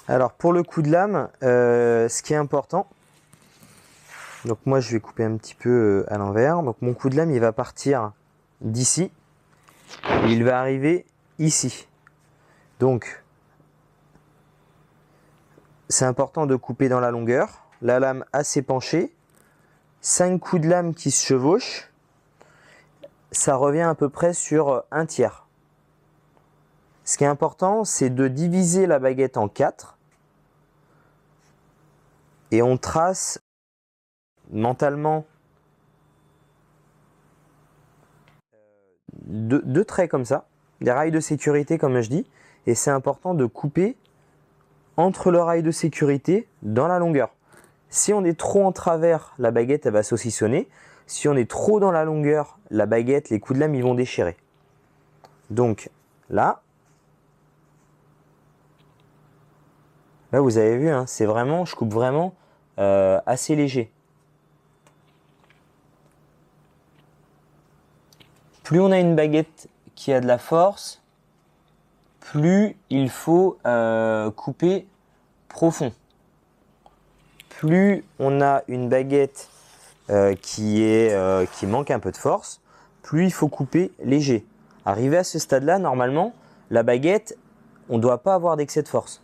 Alors pour le coup de lame, ce qui est important, donc moi je vais couper un petit peu à l'envers. Donc mon coup de lame il va partir d'ici et il va arriver ici. Donc c'est important de couper dans la longueur, la lame assez penchée, 5 coups de lame qui se chevauchent, ça revient à peu près sur un tiers. Ce qui est important, c'est de diviser la baguette en 4 et on trace mentalement deux traits comme ça, des rails de sécurité comme je dis, et c'est important de couper entre le rail de sécurité dans la longueur. Si on est trop en travers, la baguette elle va saucissonner. Si on est trop dans la longueur, la baguette, les coups de lame ils vont déchirer. Donc là vous avez vu, hein, c'est vraiment, je coupe vraiment assez léger. Plus on a une baguette qui a de la force, plus il faut couper profond. Plus on a une baguette qui manque un peu de force, plus il faut couper léger. Arrivé à ce stade-là, normalement, la baguette, on ne doit pas avoir d'excès de force.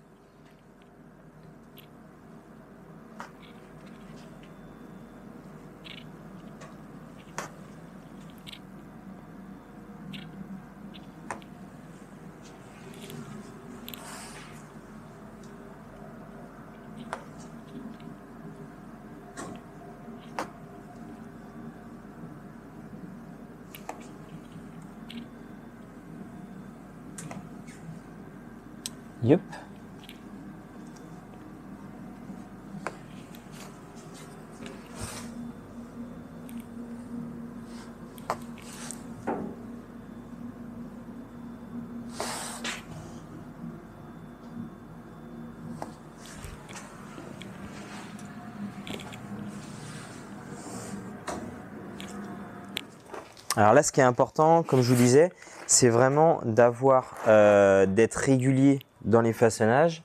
Yup. Alors là, ce qui est important, comme je vous disais, c'est vraiment d'être régulier dans les façonnages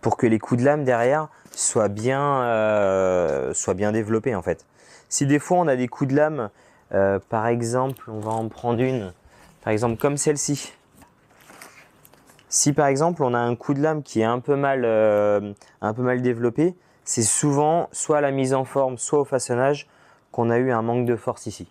pour que les coups de lame derrière soient bien développés en fait. Si des fois on a des coups de lame, par exemple, on va en prendre une, par exemple comme celle-ci. Si par exemple on a un coup de lame qui est un peu mal développé, c'est souvent soit à la mise en forme, soit au façonnage qu'on a eu un manque de force ici.